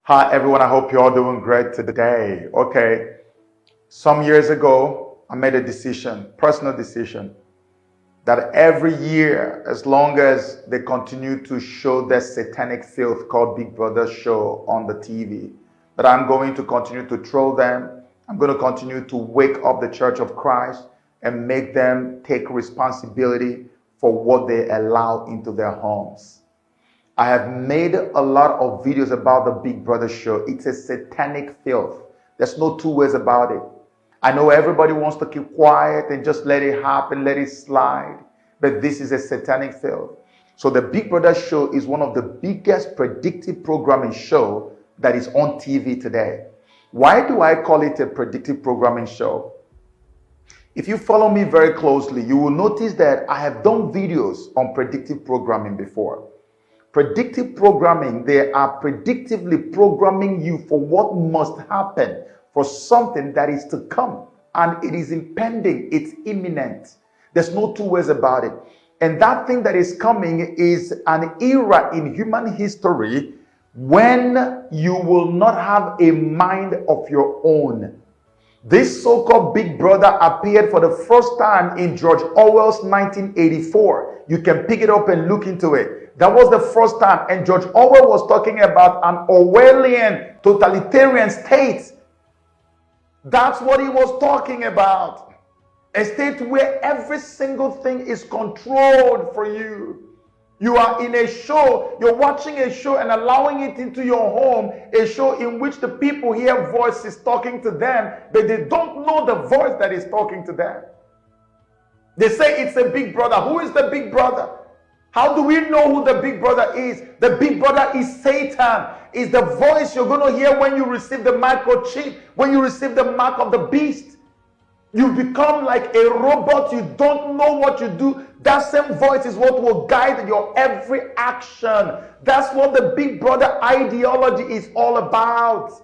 Hi everyone, I hope you're all doing great today. Okay, some years ago, I made a decision, personal decision, that every year, as long as they continue to show that satanic filth called Big Brother show on the TV, that I'm going to continue to troll them. I'm going to continue to wake up the Church of Christ and make them take responsibility for what they allow into their homes. I have made a lot of videos about the Big Brother show. It's a satanic filth. There's no two ways about it. I know everybody wants to keep quiet and just let it happen, let it slide. But this is a satanic filth. So the Big Brother show is one of the biggest predictive programming show that is on TV today. Why do I call it a predictive programming show? If you follow me very closely, you will notice that I have done videos on predictive programming before. Predictive programming, they are predictively programming you for what must happen, for something that is to come. And it is impending, it's imminent. There's no two ways about it. And that thing that is coming is an era in human history when you will not have a mind of your own. This so-called Big Brother appeared for the first time in George Orwell's 1984. You can pick it up and look into it. That was the first time. And George Orwell was talking about an Orwellian totalitarian state. That's what he was talking about. A state where every single thing is controlled for you. You are in a show, you're watching a show and allowing it into your home, a show in which the people hear voices talking to them, but they don't know the voice that is talking to them. They say it's a Big Brother. Who is the Big Brother? How do we know who the Big Brother is? The Big Brother is Satan. Is the voice you're going to hear when you receive the microchip, when you receive the mark of the beast. You become like a robot. You don't know what you do. That same voice is what will guide your every action. That's what the Big Brother ideology is all about.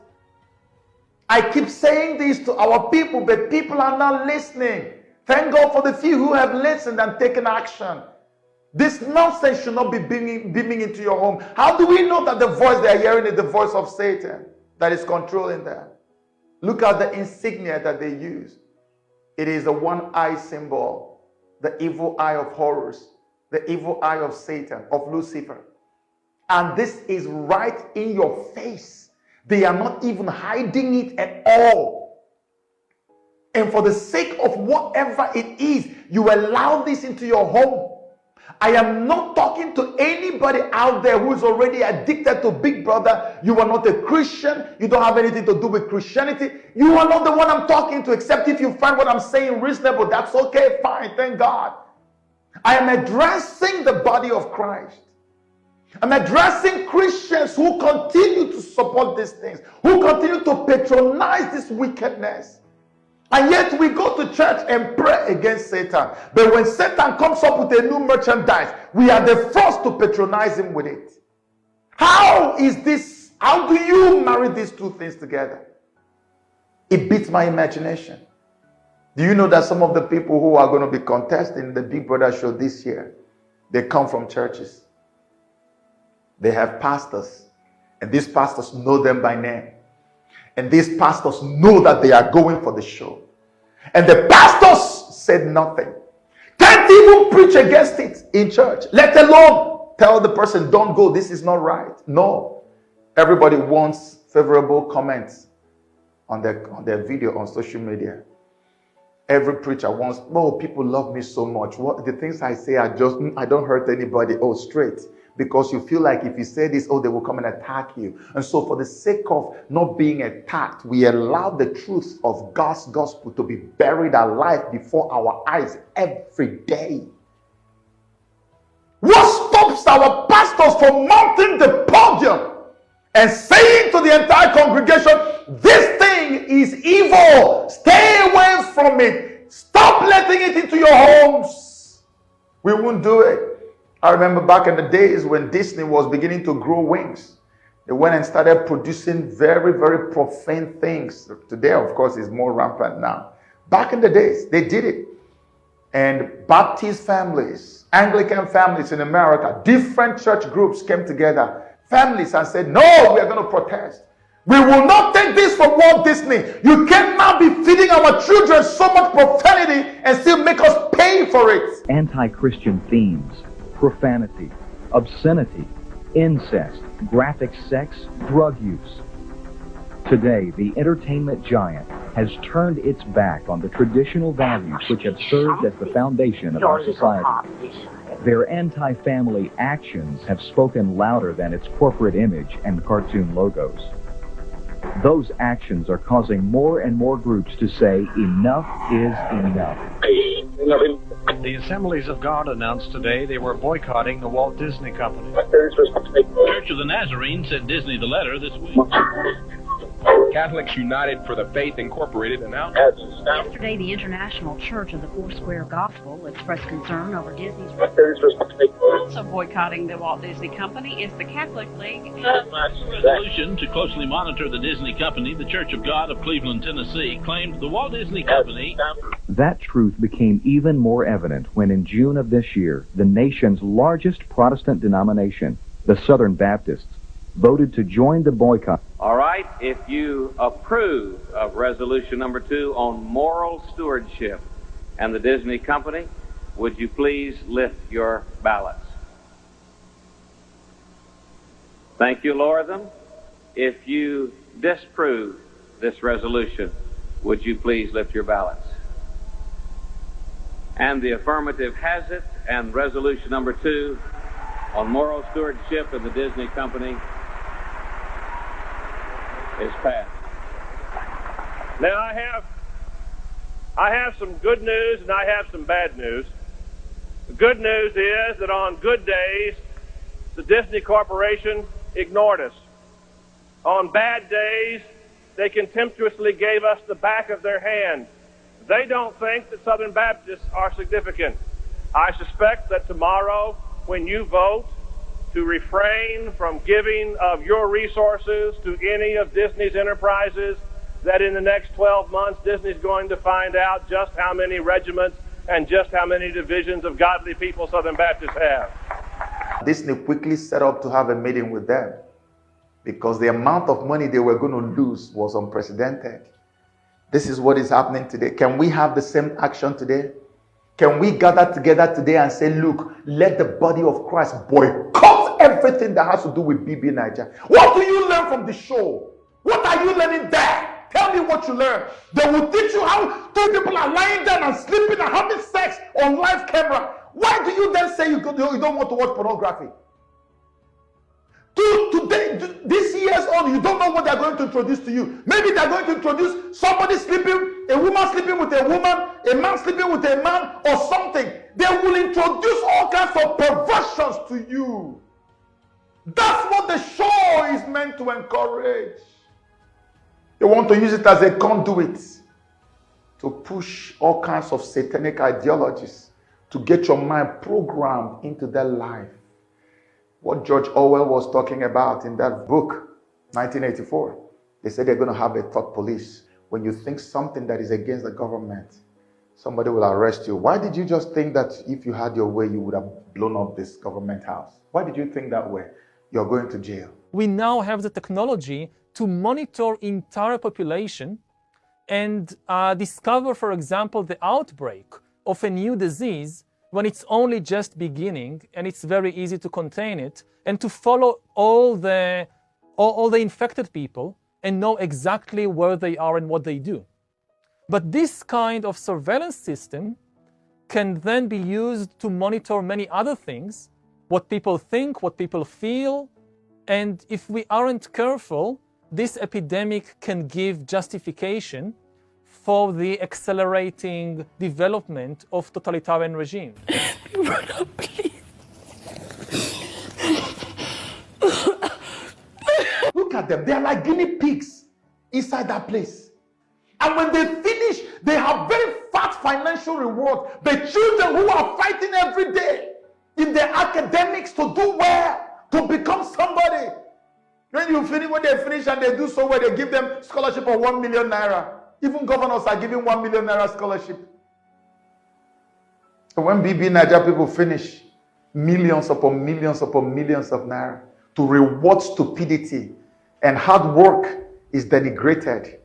I keep saying this to our people, but people are not listening. Thank God for the few who have listened and taken action. This nonsense should not be beaming into your home. How do we know that the voice they are hearing is the voice of Satan that is controlling them? Look at the insignia that they use. It is the one-eye symbol, the evil eye of Horus, the evil eye of Satan, of Lucifer. And this is right in your face. They are not even hiding it at all. And for the sake of whatever it is, you allow this into your home. I am not talking to anybody out there who is already addicted to Big Brother. You are not a Christian. You don't have anything to do with Christianity. You are not the one I'm talking to, except if you find what I'm saying reasonable. That's okay, fine, thank God. I am addressing the body of Christ. I'm addressing Christians who continue to support these things, who continue to patronize this wickedness. And yet we go to church and pray against Satan. But when Satan comes up with a new merchandise, we are the first to patronize him with it. How is this? How do you marry these two things together? It beats my imagination. Do you know that some of the people who are going to be contesting the Big Brother show this year, they come from churches. They have pastors. And these pastors know them by name. And these pastors know that they are going for the show. And the pastors said nothing. Can't even preach against it in church. Let alone tell the person, don't go, this is not right. No. Everybody wants favorable comments on their video on social media. Every preacher wants, oh, people love me so much. What the things I say are just, I don't hurt anybody. Oh, straight. Because you feel like if you say this, oh, they will come and attack you. And so for the sake of not being attacked, we allow the truth of God's gospel to be buried alive before our eyes every day. What stops our pastors from mounting the podium and saying to the entire congregation, this thing is evil. Stay away from it. Stop letting it into your homes. We won't do it. I remember back in the days when Disney was beginning to grow wings. They went and started producing very, very profane things. Today, of course, is more rampant now. Back in the days, they did it. And Baptist families, Anglican families in America, different church groups came together, families, and said, no, we are going to protest. We will not take this from Walt Disney. You cannot be feeding our children so much profanity and still make us pay for it. Anti-Christian themes, profanity, obscenity, incest, graphic sex, drug use. Today, the entertainment giant has turned its back on the traditional values which have served as the foundation of our society. Their anti-family actions have spoken louder than its corporate image and cartoon logos. Those actions are causing more and more groups to say enough is enough. The Assemblies of God announced today they were boycotting the Walt Disney Company. Church of the Nazarene sent Disney the letter this week. Catholics United for the Faith Incorporated announced. Yesterday, the International Church of the Foursquare Gospel expressed concern over Disney's. Also boycotting the Walt Disney Company is the Catholic League. Resolution to closely monitor the Disney Company, the Church of God of Cleveland, Tennessee, claimed the Walt Disney Company. That truth became even more evident when in June of this year, the nation's largest Protestant denomination, the Southern Baptists, voted to join the boycott. All right, if you approve of resolution number 2 on moral stewardship and the Disney Company, would you please lift your ballots? Thank you, lower them. If you disapprove this resolution, would you please lift your ballots? And the affirmative has it, and resolution number 2 on moral stewardship and the Disney Company is passed. Now I have some good news and I have some bad news. The good news is that on good days, the Disney Corporation ignored us. On bad days, they contemptuously gave us the back of their hand. They don't think that Southern Baptists are significant. I suspect that tomorrow, when you vote to refrain from giving of your resources to any of Disney's enterprises, that in the next 12 months, Disney's going to find out just how many regiments and just how many divisions of godly people Southern Baptists have. Disney quickly set up to have a meeting with them because the amount of money they were going to lose was unprecedented. This is what is happening today. Can we have the same action today? Can we gather together today and say, look, let the body of Christ boycott everything that has to do with BB Naija? What do you learn from the show? What are you learning there? Tell me what you learned. They will teach you how two people are lying down and sleeping and having sex on live camera. Why do you then say you don't want to watch pornography? Today, this year's on, you don't know what they're going to introduce to you. Maybe they're going to introduce somebody sleeping, a woman sleeping with a woman, a man sleeping with a man, or something. They will introduce all kinds of perversions to you. That's what the show is meant to encourage. They want to use it as a conduit to push all kinds of satanic ideologies to get your mind programmed into their life. What George Orwell was talking about in that book, 1984, they said they're going to have a thought police. When you think something that is against the government, somebody will arrest you. Why did you just think that if you had your way, you would have blown up this government house? Why did you think that way? You're going to jail. We now have the technology to monitor entire population and discover, for example, the outbreak of a new disease when it's only just beginning and it's very easy to contain it, and to follow all the infected people and know exactly where they are and what they do. But this kind of surveillance system can then be used to monitor many other things, what people think, what people feel, and if we aren't careful, this epidemic can give justification for the accelerating development of totalitarian regimes. Brother, please. Look at them. They are like guinea pigs inside that place. And when they finish, they have very fat financial reward. The children who are fighting every day in their academics to do well, to become somebody. When they finish and they do so well, they give them scholarship of 1 million naira. Even governors are giving 1 million naira scholarship. So when BB Naija people finish, millions upon millions upon millions of naira to reward stupidity and hard work is denigrated.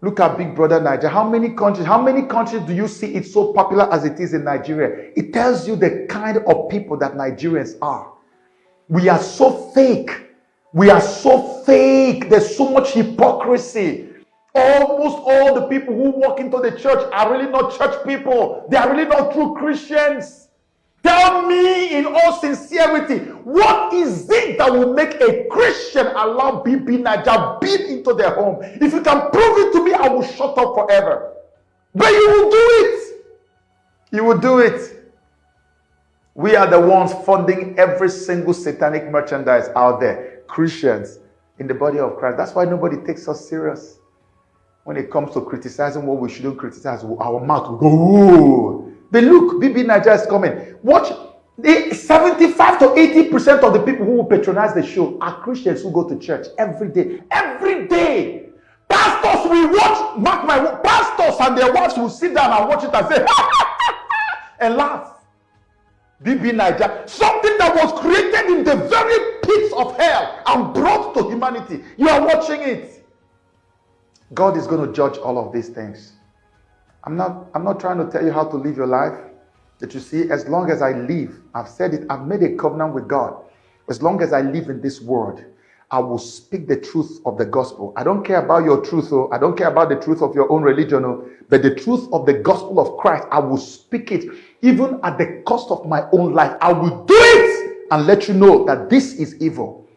Look at Big Brother Naija. How many countries do you see it's so popular as it is in Nigeria? It tells you the kind of people that Nigerians are. We are so fake. We are so fake. There's so much hypocrisy. Almost all the people who walk into the church are really not church people. They are really not true Christians. Tell me in all sincerity, what is it that will make a Christian allow BB Naija beat into their home? If you can prove it to me, I will shut up forever. But you will do it. You will do it. We are the ones funding every single satanic merchandise out there. Christians in the body of Christ. That's why nobody takes us serious. When it comes to criticizing what we shouldn't criticize, our mouth will go, ooh. But look, BB Naija is coming. Watch. 75 to 80% of the people who will patronize the show are Christians who go to church every day. Every day. Pastors will watch, mark my word, pastors and their wives will sit down and watch it and say, and laugh. BB Naija, something that was created in the very pits of hell and brought to humanity. You are watching it. God is going to judge all of these things. I'm not trying to tell you how to live your life. That you see, as long as I live, I've said it, I've made a covenant with God. As long as I live in this world, I will speak the truth of the gospel. I don't care about your truth, I don't care about the truth of your own religion, but the truth of the gospel of Christ, I will speak it, even at the cost of my own life. I will do it and let you know that this is evil.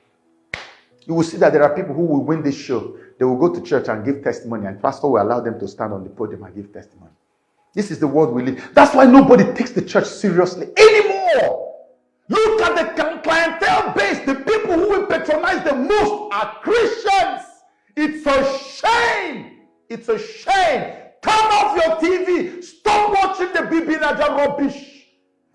You will see that there are people who will win this show. They will go to church and give testimony, and pastor will allow them to stand on the podium and give testimony. This is the world we live. That's why nobody takes the church seriously anymore. Look at the clientele base. The people who will patronize the most are Christians. It's a shame. It's a shame. Turn off your TV. Stop watching the BB Naija rubbish.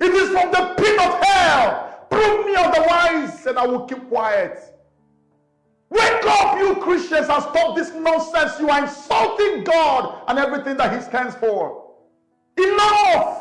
It is from the pit of hell. Prove me otherwise, and I will keep quiet. Wake up, you Christians, and stop this nonsense. You are insulting God and everything that He stands for. Enough!